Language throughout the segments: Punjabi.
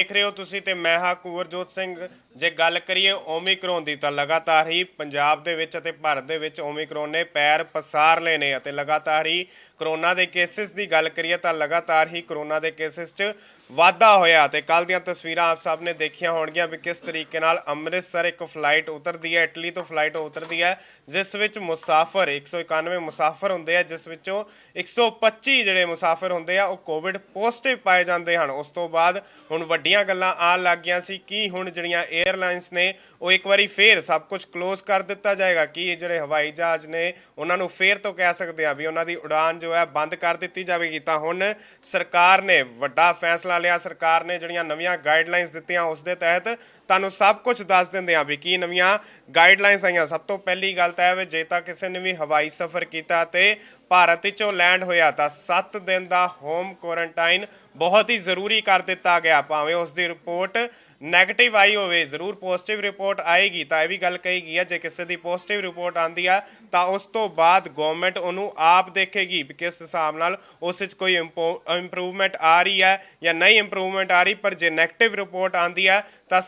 देख रहे हो ਤੁਸੀਂ ਤੇ ਮੈਂ ਹਾਂ ਕੁਵਰਜੋਤ ਸਿੰਘ। ਜੇ ਗੱਲ ਕਰੀਏ ਓਮਿਕਰੋਨ ਦੀ ਤਾਂ ਲਗਾਤਾਰ ਹੀ ਪੰਜਾਬ ਦੇ ਵਿੱਚ ਅਤੇ ਭਾਰਤ ਦੇ ਵਿੱਚ ਓਮਿਕਰੋਨ ਨੇ ਪੈਰ ਪਸਾਰ ਲਏ ਨੇ ਅਤੇ ਲਗਾਤਾਰ ਹੀ ਕਰੋਨਾ ਦੇ ਕੇਸਿਸ ਦੀ ਗੱਲ ਕਰੀਏ ਤਾਂ ਲਗਾਤਾਰ ਹੀ ਕਰੋਨਾ ਦੇ ਕੇਸਿਸ 'ਚ ਵਾਧਾ ਹੋਇਆ। ਤੇ ਕੱਲ ਦੀਆਂ ਤਸਵੀਰਾਂ ਆਪ ਸਭ ਨੇ ਦੇਖੀਆਂ ਹੋਣਗੀਆਂ ਵੀ ਕਿਸ ਤਰੀਕੇ ਨਾਲ ਅੰਮ੍ਰਿਤਸਰ ਇੱਕ ਫਲਾਈਟ ਉਤਰਦੀ ਹੈ, ਇਟਲੀ ਤੋਂ ਫਲਾਈਟ ਉਤਰਦੀ ਹੈ ਜਿਸ ਵਿੱਚ ਮੁਸਾਫਰ 191 ਮੁਸਾਫਰ ਹੁੰਦੇ ਆ, ਜਿਸ ਵਿੱਚੋਂ 125 ਜਿਹੜੇ ਮੁਸਾਫਰ ਹੁੰਦੇ ਆ ਉਹ ਕੋਵਿਡ ਪੋਜ਼ਿਟਿਵ ਪਾਏ ਜਾਂਦੇ ਹਨ। ਉਸ ਤੋਂ ਬਾਅਦ ਹੁਣ ਵੱਡੀਆਂ ਗੱਲਾਂ ਆਉਣ ਲੱਗ ਗਈਆਂ ਸੀ ਕਿ ਹੁਣ ਜਿਹੜੀਆਂ 에ਅਰਲਾਈਨਸ ਨੇ ਉਹ ਇੱਕ ਵਾਰੀ ਫੇਰ ਸਭ ਕੁਝ ਕਲੋਜ਼ ਕਰ ਦਿੱਤਾ ਜਾਏਗਾ ਕਿ ਜਿਹੜੇ ਹਵਾਈ ਜਹਾਜ਼ ਨੇ ਉਹਨਾਂ ਨੂੰ ਫੇਰ ਤੋਂ ਕਹਿ ਸਕਦੇ ਆ ਵੀ ਉਹਨਾਂ ਦੀ ਉਡਾਨ ਜੋ ਹੈ ਬੰਦ ਕਰ ਦਿੱਤੀ ਜਾਵੇਗੀ। ਤਾਂ ਹੁਣ ਸਰਕਾਰ ਨੇ ਵੱਡਾ ਫੈਸਲਾ ਲਿਆ। ਸਰਕਾਰ ਨੇ ਜਿਹੜੀਆਂ ਨਵੀਆਂ ਗਾਈਡਲਾਈਨਸ ਦਿੱਤੀਆਂ ਉਸ ਦੇ ਤਹਿਤ ਤੁਹਾਨੂੰ ਸਭ ਕੁਝ ਦੱਸ ਦਿੰਦੇ ਆ ਵੀ ਕੀ ਨਵੀਆਂ ਗਾਈਡਲਾਈਨਸ ਆਈਆਂ। ਸਭ ਤੋਂ ਪਹਿਲੀ ਗੱਲ ਤਾਂ ਹੈ ਜੇ ਤਾਂ ਕਿਸੇ ਨੇ ਵੀ ਹਵਾਈ ਸਫ਼ਰ ਕੀਤਾ ਤੇ ਭਾਰਤ ਵਿੱਚੋਂ ਲੈਂਡ ਹੋਇਆ ਤਾਂ 7 ਦਿਨ ਦਾ ਹੋਮ ਕੁਆਰੰਟਾਈਨ ਬਹੁਤ ਹੀ ਜ਼ਰੂਰੀ ਕਰ ਦਿੱਤਾ ਗਿਆ। ਭਾਵੇਂ ਉਸ ਦੀ ਰਿਪੋਰਟ ਨੈਗੇਟਿਵ आई ਹੋਵੇ, ਜ਼ਰੂਰ ਪੋਜ਼ਿਟਿਵ ਰਿਪੋਰਟ ਆਏਗੀ। ਤਾਂ ਇਹ ਵੀ ਗੱਲ ਕਹੀ ਗਈ ਹੈ ਜੇ ਕਿਸੇ ਦੀ ਪੋਜ਼ਿਟਿਵ ਰਿਪੋਰਟ ਆਉਂਦੀ ਆ ਤਾਂ ਉਸ ਤੋਂ ਬਾਅਦ ਗਵਰਨਮੈਂਟ ਉਹਨੂੰ ਆਪ ਦੇਖੇਗੀ ਵੀ ਕਿਸ ਹਿਸਾਬ ਨਾਲ ਉਸ ਵਿੱਚ ਕੋਈ ਇੰਪਰੂਵਮੈਂਟ ਆ ਰਹੀ ਹੈ ਜਾਂ ਨਹੀਂ ਇੰਪਰੂਵਮੈਂਟ ਆ ਰਹੀ। ਪਰ ਜੇ ਨੈਗੇਟਿਵ ਰਿਪੋਰਟ ਆਉਂਦੀ ਹੈ ਤਾਂ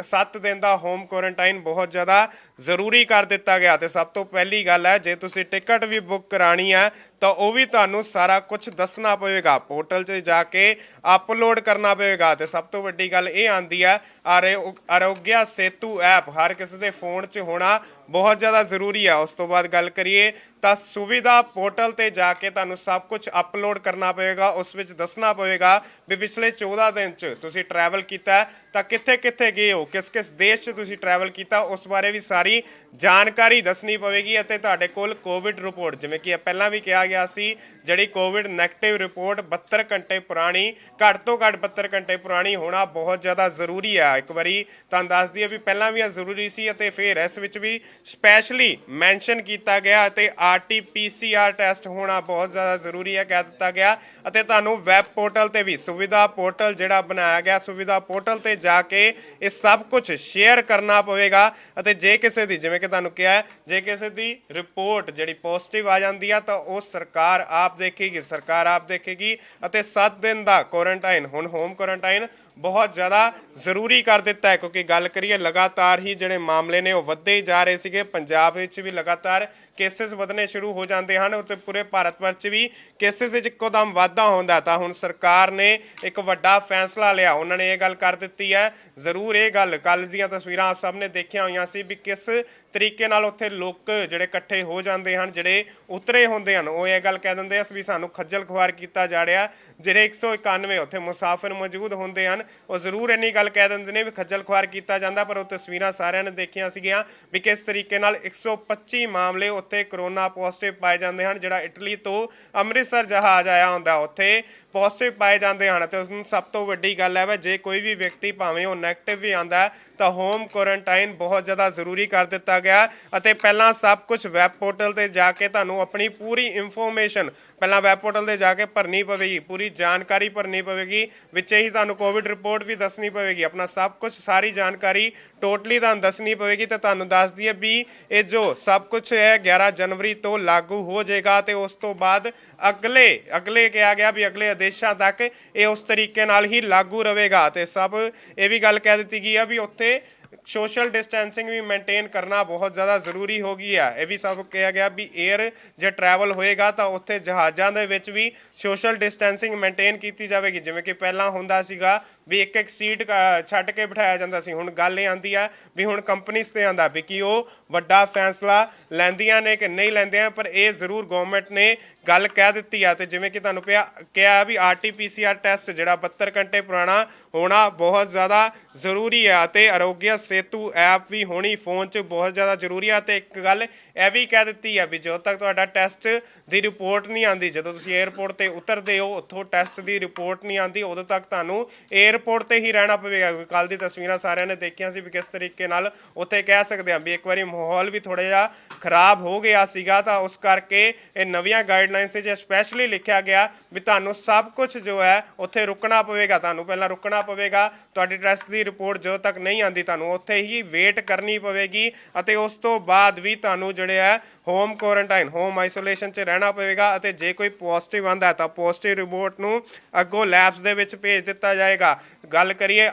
7 ਦਿਨ ਦਾ ਹੋਮ ਕੁਆਰੰਟਾਈਨ ਬਹੁਤ ਜ਼ਿਆਦਾ ਜ਼ਰੂਰੀ ਕਰ ਦਿੱਤਾ ਗਿਆ। ਤੇ ਸਭ ਤੋਂ ਪਹਿਲੀ ਗੱਲ ਹੈ ਜੇ ਤੁਸੀਂ ਟਿਕਟ ਵੀ ਬੁੱਕ ਕਰਾਣੀ ਹੈ ਤਾਂ ਉਹ ਵੀ ਤੁਹਾਨੂੰ ਸਾਰਾ ਕੁਝ ਦੱਸਣਾ ਪਵੇਗਾ, ਪੋਰਟਲ 'ਚ ਜਾ ਕੇ ਅਪਲੋਡ ਕਰਨਾ ਪਵੇਗਾ। ਤੇ ਸਭ ਤੋਂ ਵੱਡੀ ਗੱਲ ਇਹ ਆਉਂਦੀ ਹੈ ਆਰੋਗਿਆ ਸੇਤੂ ਐਪ ਹਰ ਕਿਸੇ ਦੇ ਫੋਨ 'ਚ ਹੋਣਾ ਬਹੁਤ ਜ਼ਿਆਦਾ ਜ਼ਰੂਰੀ ਹੈ। ਉਸ ਤੋਂ ਬਾਅਦ ਗੱਲ ਕਰੀਏ ਤਾਂ ਸੁਵਿਧਾ ਪੋਰਟਲ ਤੇ ਜਾ ਕੇ ਤੁਹਾਨੂੰ ਸਭ ਕੁਝ ਅਪਲੋਡ ਕਰਨਾ ਪਵੇਗਾ। ਉਸ ਵਿੱਚ ਦੱਸਣਾ ਪਵੇਗਾ ਵੀ ਪਿਛਲੇ 14 ਦਿਨ 'ਚ ਤੁਸੀਂ ਟਰੈਵਲ ਕੀਤਾ ਤਾਂ ਕਿੱਥੇ ਕਿੱਥੇ ਗਏ ਹੋ, ਕਿਸ ਕਿਸ ਦੇਸ਼ 'ਚ ਤੁਸੀਂ ਟਰੈਵਲ ਕੀਤਾ, ਉਸ ਬਾਰੇ ਵੀ ਸਾਰੀ ਜਾਣਕਾਰੀ ਦੱਸਣੀ ਪਵੇਗੀ। ਅਤੇ ਤੁਹਾਡੇ ਕੋਲ ਕੋਵਿਡ ਰਿਪੋਰਟ, ਜਿਵੇਂ ਕਿ ਪਹਿਲਾਂ ਵੀ ਕਿਹਾ ਗਿਆ ਸੀ, ਜਿਹੜੀ ਕੋਵਿਡ ਨੈਗੇਟਿਵ ਰਿਪੋਰਟ 72 ਘੰਟੇ ਪੁਰਾਣੀ, ਘੱਟ ਤੋਂ ਘੱਟ 72 ਘੰਟੇ ਪੁਰਾਣੀ ਹੋਣਾ ਬਹੁਤ ਜ਼ਿਆਦਾ ਜ਼ਰੂਰੀ ਹੈ। ਇੱਕ ਵਾਰੀ ਤੁਹਾਨੂੰ ਦੱਸ ਦਈਏ ਵੀ ਪਹਿਲਾਂ ਵੀ ਇਹ ਜ਼ਰੂਰੀ ਸੀ ਅਤੇ ਫਿਰ ਇਸ ਵਿੱਚ ਵੀ ਸਪੈਸ਼ਲੀ ਮੈਂਸ਼ਨ ਕੀਤਾ ਗਿਆ ਅਤੇ RT-PCR ਟੈਸਟ ਹੋਣਾ ਬਹੁਤ ਜ਼ਿਆਦਾ ਜ਼ਰੂਰੀ ਹੈ ਕਹਿ ਦਿੱਤਾ ਗਿਆ। ਅਤੇ ਤੁਹਾਨੂੰ ਵੈਬ ਪੋਰਟਲ ਤੇ ਵੀ ਸੁਵਿਧਾ ਪੋਰਟਲ ਜਿਹੜਾ ਬਣਾਇਆ ਗਿਆ, ਸੁਵਿਧਾ ਪੋਰਟਲ ਤੇ ਜਾ ਕੇ ਇਹ ਸਭ ਕੁਝ ਸ਼ੇਅਰ ਕਰਨਾ ਪਵੇਗਾ। ਅਤੇ ਜੇ ਕਿਸੇ ਦੀ, ਜਿਵੇਂ ਕਿ ਤੁਹਾਨੂੰ ਕਿਹਾ, ਜੇ ਕਿਸੇ ਦੀ ਰਿਪੋਰਟ ਜਿਹੜੀ ਪੋਜ਼ਿਟਿਵ ਆ ਜਾਂਦੀ ਆ ਤਾਂ ਉਹ ਸਰਕਾਰ ਆਪ ਦੇਖੇਗੀ, ਸਰਕਾਰ ਆਪ ਦੇਖੇਗੀ। ਅਤੇ 7 ਦਿਨ ਦਾ ਕੁਆਰੰਟਾਈਨ, ਹੁਣ ਹੋਮ ਕੁਆਰੰਟਾਈਨ ਬਹੁਤ ਜ਼ਿਆਦਾ ਜ਼ਰੂਰੀ ਕਰ ਦਿੱਤਾ ਹੈ ਕਿਉਂਕਿ ਗੱਲ ਕਰੀਏ ਲਗਾਤਾਰ ਹੀ ਜਿਹੜੇ ਮਾਮਲੇ ਨੇ ਉਹ ਵੱਧਦੇ ਹੀ ਜਾ ਰਹੇ ਸੀਗੇ। ਪੰਜਾਬ ਵਿੱਚ ਵੀ ਲਗਾਤਾਰ ਕੇਸਿਸ ਵਧਣੇ ਸ਼ੁਰੂ ਹੋ ਜਾਂਦੇ ਹਨ ਅਤੇ ਪੂਰੇ ਭਾਰਤ ਵਰਸ਼ 'ਚ ਵੀ ਕੇਸਿਸ ਵਿੱਚ ਇੱਕੋਦਮ ਵਾਧਾ ਹੁੰਦਾ। ਤਾਂ ਹੁਣ ਸਰਕਾਰ ਨੇ ਇੱਕ ਵੱਡਾ ਫੈਸਲਾ ਲਿਆ, ਉਹਨਾਂ ਨੇ ਇਹ ਗੱਲ ਕਰ ਦਿੱਤੀ ਹੈ। ਜ਼ਰੂਰ ਇਹ ਗੱਲ ਕੱਲ੍ਹ ਦੀਆਂ ਤਸਵੀਰਾਂ ਆਪ ਸਭ ਨੇ ਦੇਖੀਆਂ ਹੋਈਆਂ ਸੀ ਵੀ ਕਿਸ ਤਰੀਕੇ ਨਾਲ ਉੱਥੇ ਲੋਕ ਜਿਹੜੇ ਇਕੱਠੇ ਹੋ ਜਾਂਦੇ ਹਨ, ਜਿਹੜੇ ਉਤਰੇ ਹੁੰਦੇ ਹਨ, ਉਹ ਇਹ ਗੱਲ ਕਹਿ ਦਿੰਦੇ ਆ ਵੀ ਸਾਨੂੰ ਖੱਜਲ ਖੁਆਰ ਕੀਤਾ ਜਾ ਰਿਹਾ। ਜਿਹੜੇ 191 ਉੱਥੇ ਮੁਸਾਫਿਰ ਮੌਜੂਦ ਹੁੰਦੇ ਹਨ ਉਹ ਜ਼ਰੂਰ ਇੰਨੀ ਗੱਲ ਕਹਿ ਦਿੰਦੇ ਨੇ ਵੀ ਖੱਜਲ ਖੁਆਰ ਕੀਤਾ ਜਾਂਦਾ, ਪਰ ਉਹ ਤਸਵੀਰਾਂ ਸਾਰਿਆਂ ਨੇ ਦੇਖੀਆਂ ਸੀਗੀਆਂ ਵੀ ਕਿਸ ਤਰੀਕੇ ਨਾਲ 125 ਮਾਮਲੇ ਉੱਥੇ ਕਰੋਨਾ ਪੋਜ਼ਿਟਿਵ ਪਾਏ ਜਾਂਦੇ ਹਨ। ਜਿਹੜਾ ਇਟਲੀ ਤੋਂ ਅੰਮ੍ਰਿਤਸਰ ਜਹਾਜ਼ ਆਇਆ ਹੁੰਦਾ ਉੱਥੇ ਪੋਜ਼ਿਟਿਵ ਪਾਏ ਜਾਂਦੇ ਹਨ। ਅਤੇ ਉਸ ਨੂੰ ਸਭ ਤੋਂ ਵੱਡੀ ਗੱਲ ਹੈ ਜੇ ਕੋਈ ਵੀ ਵਿਅਕਤੀ ਭਾਵੇਂ ਉਹ ਨੈਗੇਟਿਵ ਵੀ ਆਉਂਦਾ ਤਾਂ ਹੋਮ ਕੁਆਰੰਟਾਈਨ ਬਹੁਤ ਜ਼ਿਆਦਾ ਜ਼ਰੂਰੀ ਕਰ ਦਿੱਤਾ ਗਿਆ। ਅਤੇ ਪਹਿਲਾਂ ਸਭ ਕੁਝ ਵੈਬ ਪੋਰਟਲ ਤੇ ਜਾ ਕੇ ਤੁਹਾਨੂੰ ਆਪਣੀ ਪੂਰੀ ਇਨਫੋਰਮੇਸ਼ਨ ਪਹਿਲਾਂ ਵੈਬ ਪੋਰਟਲ ਤੇ ਜਾ ਕੇ ਭਰਨੀ ਪਵੇਗੀ, ਪੂਰੀ ਜਾਣਕਾਰੀ ਭਰਨੀ ਪਵੇਗੀ, ਵਿੱਚ ਹੀ ਤੁਹਾਨੂੰ ਕੋਵਿਡ ਰਿਪੋਰਟ ਵੀ ਦੱਸਣੀ ਪਵੇਗੀ, ਆਪਣਾ ਸਭ ਕੁਝ ਸਾਰੀ ਜਾਣਕਾਰੀ ਟੋਟਲੀ ਤੁਹਾਨੂੰ ਦੱਸਣੀ ਪਵੇਗੀ। ਤੇ ਤੁਹਾਨੂੰ ਦੱਸ ਦਈਏ ਵੀ ਇਹ ਜੋ ਸਭ ਕੁਝ ਹੈ 11 ਜਨਵਰੀ ਤੋਂ ਲਾਗੂ ਹੋ ਜਾਏਗਾ ਤੇ ਉਸ ਤੋਂ ਬਾਅਦ ਅਗਲੇ ਕਿਹਾ ਗਿਆ ਵੀ ਅਗਲੇ ਆਦੇਸ਼ਾਂ ਤੱਕ ਇਹ ਉਸ ਤਰੀਕੇ ਨਾਲ ਹੀ ਲਾਗੂ ਰਹੇਗਾ। ਤੇ ਸਭ ਇਹ ਵੀ ਗੱਲ ਕਹਿ ਦਿੱਤੀ ਗਈ ਆ ਵੀ ਉੱਥੇ ਸੋਸ਼ਲ ਡਿਸਟੈਂਸਿੰਗ ਵੀ ਮੇਨਟੇਨ ਕਰਨਾ ਬਹੁਤ ਜ਼ਿਆਦਾ ਜ਼ਰੂਰੀ ਹੋ ਗਈ ਹੈ। ਇਹ ਵੀ ਸਭ ਕਿਹਾ ਗਿਆ ਵੀ 에ਅਰ ਜੇ ਟਰੈਵਲ ਹੋਏਗਾ ਤਾਂ ਉੱਥੇ ਜਹਾਜ਼ਾਂ ਦੇ ਵਿੱਚ ਵੀ ਸੋਸ਼ਲ ਡਿਸਟੈਂਸਿੰਗ ਮੇਨਟੇਨ ਕੀਤੀ ਜਾਵੇਗੀ। ਜਿਵੇਂ ਕਿ ਪਹਿਲਾਂ ਹੁੰਦਾ ਸੀਗਾ ਵੀ ਇੱਕ ਇੱਕ ਸੀਟ ਛੱਡ ਕੇ ਬਿਠਾਇਆ ਜਾਂਦਾ ਸੀ, ਹੁਣ ਗੱਲ ਇਹ ਆਉਂਦੀ ਆ ਵੀ ਹੁਣ ਕੰਪਨੀਜ਼ 'ਤੇ ਆਉਂਦਾ ਵੀ ਕਿ ਉਹ ਵੱਡਾ ਫੈਸਲਾ ਲੈਂਦੀਆਂ ਨੇ ਕਿ ਨਹੀਂ ਲੈਂਦੀਆਂ, ਪਰ ਇਹ ਜ਼ਰੂਰ ਗਵਰਨਮੈਂਟ ਨੇ ਗੱਲ ਕਹਿ ਦਿੱਤੀ ਆ। ਤੇ ਜਿਵੇਂ ਕਿ ਤੁਹਾਨੂੰ ਕਿਹਾ ਵੀ RT-PCR ਟੈਸਟ ਜਿਹੜਾ 72 ਘੰਟੇ ਪੁਰਾਣਾ ਹੋਣਾ ਬਹੁਤ ਜ਼ਿਆਦਾ ਜ਼ਰੂਰੀ ਹੈ। ਅਤੇ ਆਰੋਗਿਆ ਸੇਤੂ ਐਪ ਵੀ ਹੋਣੀ ਫੋਨ 'ਚ ਬਹੁਤ ਜ਼ਿਆਦਾ ਜ਼ਰੂਰੀ ਆ। ਅਤੇ ਇੱਕ ਗੱਲ ਇਹ ਵੀ ਕਹਿ ਦਿੱਤੀ ਆ ਵੀ ਜਦੋਂ ਤੱਕ ਤੁਹਾਡਾ ਟੈਸਟ ਦੀ ਰਿਪੋਰਟ ਨਹੀਂ ਆਉਂਦੀ, ਜਦੋਂ ਤੁਸੀਂ ਏਅਰਪੋਰਟ 'ਤੇ ਉਤਰਦੇ ਹੋ ਉੱਥੋਂ ਟੈਸਟ ਦੀ ਰਿਪੋਰਟ ਨਹੀਂ ਆਉਂਦੀ, ਉਦੋਂ ਤੱਕ ਤੁਹਾਨੂੰ ਏਅਰਪੋਰਟ 'ਤੇ ਹੀ ਰਹਿਣਾ ਪਵੇਗਾ। ਕੱਲ੍ਹ ਦੀ ਤਸਵੀਰਾਂ ਸਾਰਿਆਂ ਨੇ ਦੇਖੀਆਂ ਸੀ ਵੀ ਕਿਸ ਤਰੀਕੇ ਨਾਲ ਉੱਥੇ ਕਹਿ ਸਕਦੇ ਹਾਂ ਵੀ ਇੱਕ ਵਾਰੀ ਮਾਹੌਲ ਵੀ ਥੋੜ੍ਹਾ ਜਿਹਾ ਖਰਾਬ ਹੋ ਗਿਆ ਸੀਗਾ। ਤਾਂ ਉਸ ਕਰਕੇ ਇਹ ਨਵੀਆਂ ਗਾਈਡਲਾਈਨ ਗਾਈਡਲਾਈਨਸ 'ਚ ਸਪੈਸ਼ਲੀ ਲਿਖਿਆ ਗਿਆ ਵੀ ਤੁਹਾਨੂੰ ਸਭ ਕੁਝ ਜੋ ਹੈ ਉੱਥੇ ਰੁਕਣਾ ਪਵੇਗਾ, ਤੁਹਾਨੂੰ ਪਹਿਲਾਂ ਰੁਕਣਾ ਪਵੇਗਾ, ਤੁਹਾਡੀ ਟੈਸਟ ਦੀ ਰਿਪੋਰਟ ਜਦੋਂ ਤੱਕ ਨਹੀਂ ਆਉਂਦੀ ਤੁਹਾਨੂੰ ਉੱਥੇ ਹੀ ਵੇਟ ਕਰਨੀ ਪਵੇਗੀ ਅਤੇ ਉਸ ਤੋਂ ਬਾਅਦ ਵੀ ਤੁਹਾਨੂੰ ਜਿਹੜੇ ਹੈ ਹੋਮ ਕੁਆਰੰਟਾਈਨ ਹੋਮ ਆਈਸੋਲੇਸ਼ਨ 'ਚ ਰਹਿਣਾ ਪਵੇਗਾ ਅਤੇ ਜੇ ਕੋਈ ਪੋਜ਼ਿਟਿਵ ਆਉਂਦਾ ਤਾਂ ਪੋਜ਼ਿਟਿਵ ਰਿਪੋਰਟ ਨੂੰ ਅੱਗੋਂ ਲੈਬਸ ਦੇ ਵਿੱਚ ਭੇਜ ਦਿੱਤਾ ਜਾਏਗਾ। ਗੱਲ ਕਰੀਏ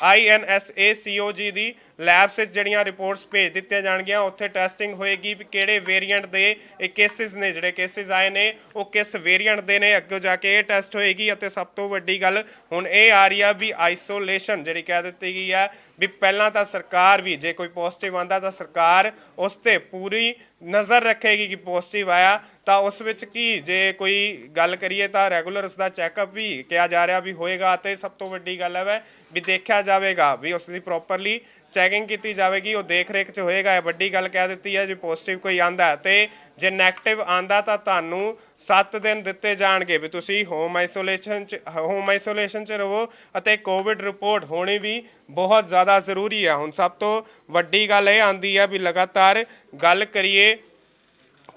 INSACOG ਦੀ ਲੈਬਸ ਵਿੱਚ ਜਿਹੜੀਆਂ ਰਿਪੋਰਟਸ ਭੇਜ ਦਿੱਤੀਆਂ ਜਾਣਗੀਆਂ, ਉੱਥੇ ਟੈਸਟਿੰਗ ਹੋਏਗੀ ਵੀ ਕਿਹੜੇ ਵੇਰੀਐਂਟ ਦੇ ਇਹ ਕੇਸਿਸ ਨੇ, ਜਿਹੜੇ ਕੇਸਿਸ ਆਏ ਨੇ ਉਹ ਕਿਸ ਵੇਰੀਐਂਟ ਦੇ ਨੇ, ਅੱਗੇ ਜਾ ਕੇ ਇਹ ਟੈਸਟ ਹੋਏਗੀ। ਅਤੇ ਸਭ ਤੋਂ ਵੱਡੀ ਗੱਲ ਹੁਣ ਇਹ ਆ ਰਹੀ ਆ ਵੀ ਆਈਸੋਲੇਸ਼ਨ ਜਿਹੜੀ ਕਹਿ ਦਿੱਤੀ ਗਈ ਹੈ ਵੀ ਪਹਿਲਾਂ ਤਾਂ ਸਰਕਾਰ ਵੀ ਜੇ ਕੋਈ ਪੋਜ਼ਿਟਿਵ ਆਉਂਦਾ ਤਾਂ ਸਰਕਾਰ ਉਸ 'ਤੇ ਪੂਰੀ ਨਜ਼ਰ ਰੱਖੇਗੀ ਕਿ ਪੋਜ਼ਿਟਿਵ ਆਇਆ ਤਾਂ ਉਸ ਵਿੱਚ ਕੀ ਜੇ ਕੋਈ ਗੱਲ ਕਰੀਏ ਤਾਂ ਰੈਗੂਲਰ ਉਸ ਦਾ ਚੈੱਕਅਪ ਵੀ ਕਿਹਾ ਜਾ ਰਿਹਾ ਵੀ ਹੋਏਗਾ ਅਤੇ ਸਭ ਤੋਂ ਵੱਡੀ ਗੱਲ ਹੈ ਵੀ ਦੇਖਿਆ ਜਾਵੇਗਾ ਵੀ ਉਸ ਦੀ ਪ੍ਰੋਪਰਲੀ ਚੈਕਿੰਗ ਕੀਤੀ ਜਾਵੇਗੀ, ਉਹ ਦੇਖ ਰੇਖ 'ਚ ਹੋਏਗਾ। ਇਹ ਵੱਡੀ ਗੱਲ ਕਹਿ ਦਿੱਤੀ ਹੈ ਜੇ ਪੋਜ਼ਿਟਿਵ ਕੋਈ ਆਂਦਾ ਅਤੇ ਜੇ ਨੈਗੇਟਿਵ ਆਂਦਾ ਤਾਂ ਤੁਹਾਨੂੰ 7 ਦਿਨ ਦਿੱਤੇ ਜਾਣਗੇ ਵੀ ਤੁਸੀਂ ਹੋਮ ਆਈਸੋਲੇਸ਼ਨ 'ਚ ਰਹੋ ਅਤੇ ਕੋਵਿਡ ਰਿਪੋਰਟ ਹੋਣੀ ਵੀ ਬਹੁਤ ਜ਼ਿਆਦਾ ਜ਼ਰੂਰੀ ਹੈ। ਹੁਣ ਸਭ ਤੋਂ ਵੱਡੀ ਗੱਲ ਇਹ ਆਉਂਦੀ ਹੈ ਵੀ ਲਗਾਤਾਰ ਗੱਲ ਕਰੀਏ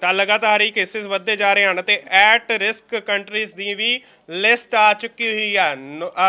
ਤਾਂ ਲਗਾਤਾਰ ਹੀ ਕੇਸਿਸ ਵੱਧਦੇ ਜਾ ਰਹੇ ਹਨ ਅਤੇ at risk countries the we list ਆ ਚੁੱਕੀ ਹੋਈ ਹੈ।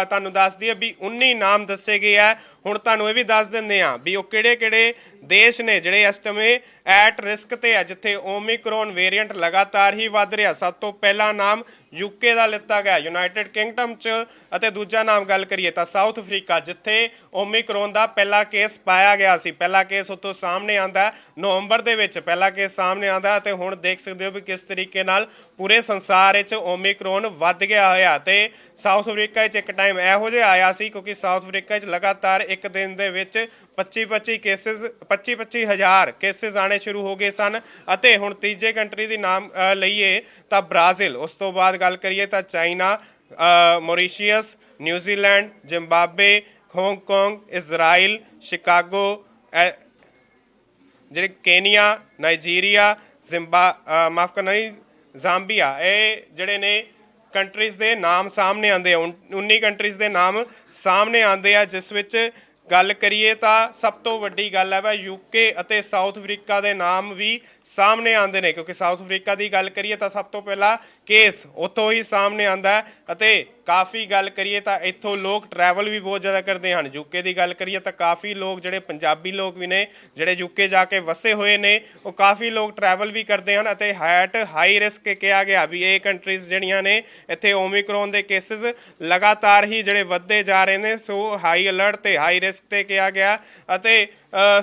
ਤੁਹਾਨੂੰ ਦੱਸ ਦਈਏ ਵੀ 19 ਨਾਮ ਦੱਸੇ ਗਏ ਆ। ਹੁਣ ਤੁਹਾਨੂੰ ਇਹ ਵੀ ਦੱਸ ਦਿੰਦੇ ਹਾਂ ਵੀ ਉਹ ਕਿਹੜੇ ਦੇਸ਼ ਨੇ ਜਿਹੜੇ ਇਸ ਸਮੇਂ ਐਟ ਰਿਸਕ ਤੇ ਆ ਜਿੱਥੇ ਓਮਿਕਰੋਨ ਵੇਰੀਐਂਟ ਲਗਾਤਾਰ ਹੀ ਵੱਧ ਰਿਹਾ। ਸਭ ਤੋਂ ਪਹਿਲਾ ਨਾਮ UK ਦਾ ਲਿੱਤਾ ਗਿਆ, ਯੂਨਾਈਟਿਡ ਕਿੰਗਡਮ 'ਚ, ਅਤੇ ਦੂਜਾ ਨਾਮ ਗੱਲ ਕਰੀਏ ਤਾਂ ਸਾਊਥ ਅਫਰੀਕਾ ਜਿੱਥੇ ਓਮਿਕਰੋਨ ਦਾ ਪਹਿਲਾ ਕੇਸ ਪਾਇਆ ਗਿਆ ਸੀ। ਪਹਿਲਾ ਕੇਸ ਉੱਥੋਂ ਸਾਹਮਣੇ ਆਉਂਦਾ ਨਵੰਬਰ ਦੇ ਵਿੱਚ, ਪਹਿਲਾ ਕੇਸ ਸਾਹਮਣੇ ਆਉਂਦਾ ਅਤੇ ਹੁਣ ਦੇਖ ਸਕਦੇ ਹੋ ਵੀ ਕਿਸ ਤਰੀਕੇ ਨਾਲ ਪੂਰੇ ਸੰਸਾਰ ਵਿੱਚ ਓਮਿਕਰੋਨ ਵੱਧ ਗਿਆ ਹੋਇਆ। ਤੇ ਸਾਊਥ ਅਫਰੀਕਾ 'ਚ ਇੱਕ ਟਾਈਮ ਇਹੋ ਜਿਹਾ ਆਇਆ ਸੀ ਕਿਉਂਕਿ ਸਾਊਥ ਅਫਰੀਕਾ 'ਚ ਲਗਾਤਾਰ ਇੱਕ ਦਿਨ ਦੇ ਵਿੱਚ 25,000 ਕੇਸਿਸ ਆਣੇ ਸ਼ੁਰੂ ਹੋ ਗਏ ਸਨ। ਅਤੇ ਹੁਣ ਤੀਜੇ ਕੰਟਰੀ ਦੀ ਨਾਮ ਲਈਏ ਤਾਂ ਬ੍ਰਾਜ਼ੀਲ, ਉਸ ਤੋਂ ਬਾਅਦ ਗੱਲ ਕਰੀਏ ਤਾਂ China, Mauritius, New Zealand, Zimbabwe, Hong Kong, Israel, Chicago, ਜਿਹੜੇ ਕੇਨੀਆ, ਨਾਈਜੀਰੀਆ, ਮਾਫ ਕਰਨਾ ਜੀ, ਜ਼ਾਂਬੀਆ, ਇਹ ਜਿਹੜੇ ਨੇ ਕੰਟਰੀਜ਼ ਦੇ ਨਾਮ ਸਾਹਮਣੇ ਆਉਂਦੇ ਆ। 19 ਕੰਟਰੀਜ਼ ਦੇ ਨਾਮ ਸਾਹਮਣੇ ਆਉਂਦੇ ਆ ਜਿਸ ਵਿੱਚ ਗੱਲ ਕਰੀਏ ਤਾਂ ਸਭ ਤੋਂ ਵੱਡੀ ਗੱਲ ਹੈ UK ਅਤੇ ਸਾਊਥ ਅਫਰੀਕਾ ਦੇ ਨਾਮ ਵੀ ਸਾਹਮਣੇ ਆਉਂਦੇ ਨੇ ਕਿਉਂਕਿ ਸਾਊਥ ਅਫਰੀਕਾ ਦੀ ਗੱਲ ਕਰੀਏ ਤਾਂ ਸਭ ਤੋਂ ਪਹਿਲਾਂ ਕੇਸ ਉੱਥੋਂ ਹੀ ਸਾਹਮਣੇ ਆਉਂਦਾ ਅਤੇ ਕਾਫੀ ਗੱਲ ਕਰੀਏ ਤਾਂ ਇੱਥੋਂ ਲੋਕ ਟਰੈਵਲ ਵੀ ਬਹੁਤ ਜ਼ਿਆਦਾ ਕਰਦੇ ਹਨ। UK ਦੀ ਗੱਲ ਕਰੀਏ ਤਾਂ ਕਾਫੀ ਲੋਕ ਜਿਹੜੇ ਪੰਜਾਬੀ ਲੋਕ ਵੀ ਨੇ ਜਿਹੜੇ UK ਜਾ ਕੇ ਵਸੇ ਹੋਏ ਨੇ ਉਹ ਕਾਫੀ ਲੋਕ ਟਰੈਵਲ ਵੀ ਕਰਦੇ ਹਨ ਅਤੇ ਹਾਈ ਰਿਸਕ ਕਿਹਾ ਗਿਆ ਵੀ ਇਹ ਕੰਟਰੀਜ਼ ਜਿਹੜੀਆਂ ਨੇ ਇੱਥੇ ਓਮਿਕਰੋਨ ਦੇ ਕੇਸਿਸ ਲਗਾਤਾਰ ਹੀ ਜਿਹੜੇ ਵੱਧਦੇ ਜਾ ਰਹੇ ਨੇ, ਸੋ ਹਾਈ ਅਲਰਟ ਤੇ ਹਾਈ ਰਿਸਕ ਤੇ ਕਿਹਾ ਗਿਆ। ਅਤੇ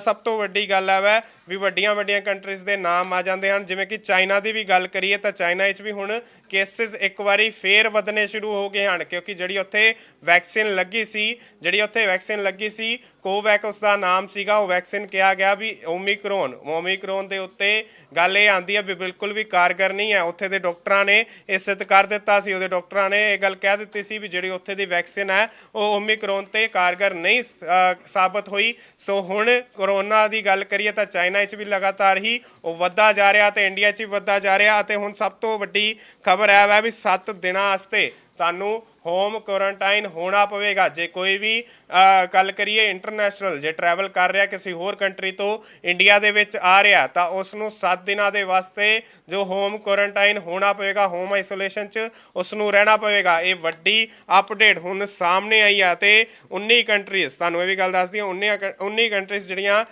ਸਭ ਤੋਂ ਵੱਡੀ ਗੱਲ ਹੈ ਵੀ ਵੱਡੀਆਂ ਕੰਟਰੀਜ਼ ਦੇ ਨਾਮ ਆ ਜਾਂਦੇ ਹਨ। ਜਿਵੇਂ ਕਿ ਚਾਈਨਾ ਦੀ ਵੀ ਗੱਲ ਕਰੀਏ ਤਾਂ ਚਾਈਨਾ ਵਿੱਚ ਵੀ ਹੁਣ ਕੇਸਿਸ ਇੱਕ ਵਾਰੀ ਫੇਰ ਵਧਣੇ ਸ਼ੁਰੂ ਹੋ ਗਏ ਹਨ ਕਿਉਂਕਿ ਜਿਹੜੀ ਉੱਥੇ ਵੈਕਸੀਨ ਲੱਗੀ ਸੀ ਕੋਵੈਕਸ ਦਾ ਨਾਮ ਸੀਗਾ, ਉਹ ਵੈਕਸੀਨ ਕਿਹਾ ਗਿਆ ਵੀ ਓਮਿਕਰੋਨ ਦੇ ਉੱਤੇ ਗੱਲ ਇਹ ਆਉਂਦੀ ਹੈ ਵੀ ਬਿਲਕੁਲ ਵੀ ਕਾਰਗਰ ਨਹੀਂ ਹੈ। ਉੱਥੇ ਦੇ ਡਾਕਟਰਾਂ ਨੇ ਇਹ ਸਿੱਧ ਕਰ ਦਿੱਤਾ ਸੀ, ਉਹਦੇ ਡਾਕਟਰਾਂ ਨੇ ਇਹ ਗੱਲ ਕਹਿ ਦਿੱਤੀ ਸੀ ਵੀ ਜਿਹੜੀ ਉੱਥੇ ਦੀ ਵੈਕਸੀਨ ਹੈ ਉਹ ਓਮਿਕਰੋਨ ਤੇ ਕਾਰਗਰ ਨਹੀਂ ਸਾਬਤ ਹੋਈ। ਸੋ ਹੁਣ ਕਰੋਨਾ ਦੀ ਗੱਲ ਕਰੀਏ ਤਾਂ ਚਾਈਨਾ ਵਿੱਚ ਵੀ ਲਗਾਤਾਰ ਹੀ ਉਹ ਵੱਧਦਾ ਜਾ ਰਿਹਾ ਤੇ ਇੰਡੀਆ 'ਚ ਵੀ ਵੱਧਦਾ ਜਾ ਰਿਹਾ। ਅਤੇ ਹੁਣ ਸਭ ਤੋਂ ਵੱਡੀ ਖਬਰ ਇਹ ਹੈ ਵੀ 7 ਦਿਨਾਂ ਵਾਸਤੇ ਤੁਹਾਨੂੰ ਹੋਮ ਕੁਆਰੰਟਾਈਨ ਹੋਣਾ ਪਵੇਗਾ। ਜੇ ਕੋਈ ਵੀ ਗੱਲ ਕਰੀਏ ਇੰਟਰਨੈਸ਼ਨਲ ਜੇ ਟਰੈਵਲ ਕਰ ਰਿਹਾ ਕਿਸੇ ਹੋਰ ਕੰਟਰੀ ਤੋਂ ਇੰਡੀਆ ਦੇ ਵਿੱਚ ਆ ਰਿਹਾ ਤਾਂ ਉਸ ਨੂੰ 7 ਦਿਨਾਂ ਦੇ ਵਾਸਤੇ ਜੋ ਹੋਮ ਕੁਆਰੰਟਾਈਨ ਹੋਣਾ ਪਵੇਗਾ, ਹੋਮ ਆਈਸੋਲੇਸ਼ਨ 'ਚ ਉਸ ਨੂੰ ਰਹਿਣਾ ਪਵੇਗਾ। ਇਹ ਵੱਡੀ ਅਪਡੇਟ ਹੁਣ ਸਾਹਮਣੇ ਆਈ ਆ ਅਤੇ 19 ਕੰਟਰੀਜ਼, ਤੁਹਾਨੂੰ ਇਹ ਵੀ ਗੱਲ ਦੱਸਦੀ ਹਾਂ, 19 ਕੰਟਰੀਜ਼ ਜਿਹੜੀਆਂ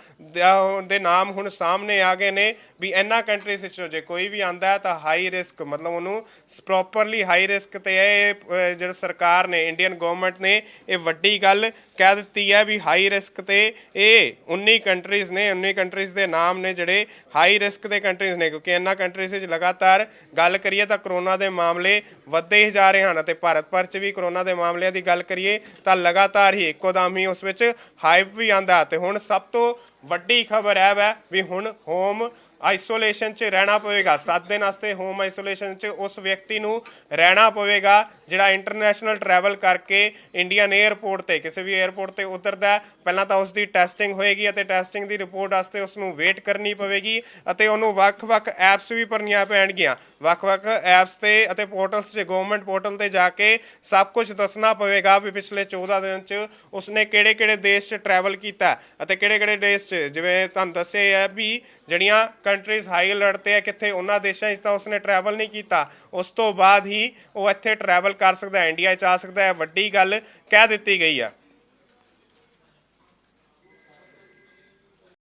ਦੇ ਨਾਮ ਹੁਣ ਸਾਹਮਣੇ ਆ ਗਏ ਨੇ ਵੀ ਇਹਨਾਂ ਕੰਟਰੀਜ਼ ਵਿੱਚੋਂ ਜੇ ਕੋਈ ਵੀ ਆਉਂਦਾ ਤਾਂ ਹਾਈ ਰਿਸਕ ਮਤਲਬ ਉਹਨੂੰ ਪ੍ਰੋਪਰਲੀ ਹਾਈ ਰਿਸਕ ਤੇ ਇਹ ਜਿਹੜਾ ਸਰਕਾਰ ਨੇ ਇੰਡੀਅਨ ਗਵਰਨਮੈਂਟ ਨੇ ਇਹ ਵੱਡੀ ਗੱਲ ਕਹਿ ਦਿੱਤੀ ਹੈ ਵੀ ਹਾਈ ਰਿਸਕ ਤੇ ਇਹ 19 ਕੰਟਰੀਜ਼ ਨੇ, 19 ਕੰਟਰੀਜ਼ ਦੇ ਨਾਮ ਨੇ ਜਿਹੜੇ ਹਾਈ ਰਿਸਕ ਦੇ ਕੰਟਰੀਜ਼ ਨੇ ਕਿਉਂਕਿ ਇਹਨਾਂ ਕੰਟਰੀਜ਼ ਵਿੱਚ ਲਗਾਤਾਰ ਗੱਲ ਕਰੀਏ ਤਾਂ ਕਰੋਨਾ ਦੇ ਮਾਮਲੇ ਵੱਧਦੇ ਹੀ ਜਾ ਰਹੇ ਹਨ ਅਤੇ ਭਾਰਤ ਭਰ 'ਚ ਵੀ ਕਰੋਨਾ ਦੇ ਮਾਮਲਿਆਂ ਦੀ ਗੱਲ ਕਰੀਏ ਤਾਂ ਲਗਾਤਾਰ ਹੀ ਇੱਕੋ ਦਮ ਹੀ ਉਸ ਵਿੱਚ ਹਾਈਪ ਵੀ ਆਉਂਦਾ। ਅਤੇ ਹੁਣ ਸਭ ਤੋਂ ਵੱਡੀ ਖਬਰ ਇਹ ਹੈ ਵੀ ਹੁਣ ਹੋਮ ਆਈਸੋਲੇਸ਼ਨ 'ਚ ਰਹਿਣਾ ਪਵੇਗਾ। 7 ਦਿਨ ਵਾਸਤੇ ਹੋਮ ਆਈਸੋਲੇਸ਼ਨ 'ਚ ਉਸ ਵਿਅਕਤੀ ਨੂੰ ਰਹਿਣਾ ਪਵੇਗਾ ਜਿਹੜਾ ਇੰਟਰਨੈਸ਼ਨਲ ਟਰੈਵਲ ਕਰਕੇ ਇੰਡੀਅਨ ਏਅਰਪੋਰਟ ਤੇ ਕਿਸੇ ਵੀ ਏਅਰਪੋਰਟ ਤੇ ਉਤਰਦਾ। ਪਹਿਲਾਂ ਤਾਂ ਉਸ ਦੀ ਟੈਸਟਿੰਗ ਹੋਏਗੀ ਅਤੇ ਟੈਸਟਿੰਗ ਦੀ ਰਿਪੋਰਟ ਵਾਸਤੇ ਉਸ ਨੂੰ ਵੇਟ ਕਰਨੀ ਪਵੇਗੀ ਅਤੇ ਉਹਨੂੰ ਵੱਖ-ਵੱਖ ਐਪਸ ਵੀ ਭਰਨੀਆਂ ਪੈਣਗੀਆਂ। ਵੱਖ-ਵੱਖ ਐਪਸ ਤੇ ਅਤੇ ਪੋਰਟਲਸ 'ਚ ਗਵਰਨਮੈਂਟ ਪੋਰਟਲ ਤੇ ਜਾ ਕੇ ਸਭ ਕੁਝ ਦੱਸਣਾ ਪਵੇਗਾ ਵੀ ਪਿਛਲੇ 14 ਦਿਨ 'ਚ ਉਸਨੇ ਕਿਹੜੇ ਦੇਸ਼ 'ਚ ਟਰੈਵਲ ਕੀਤਾ ਅਤੇ ਕਿਹੜੇ ਦੇਸ਼ 'ਚ, ਜਿਵੇਂ ਤੁਹਾਨੂੰ ਦੱਸਿਆ ਹੈ ਵੀ ਜਿਹੜੀਆਂ ਕੰਟਰੀਜ਼ ਹਾਈ ਅਲਰਟ ਤੇ ਹੈ, ਕਿੱਥੇ ਉਹਨਾਂ ਦੇਸ਼ਾਂ 'ਚ ਤਾਂ ਉਸਨੇ ਟਰੈਵਲ ਨਹੀਂ ਕੀਤਾ, ਉਸ ਤੋਂ ਬਾਅਦ ਹੀ ਉਹ ਇੱਥੇ ਟਰੈਵਲ ਕਰ ਸਕਦਾ, ਇੰਡੀਆ 'ਚ ਆ ਸਕਦਾ ਹੈ, ਵੱਡੀ ਗੱਲ ਕਹਿ ਦਿੱਤੀ ਗਈ ਆ।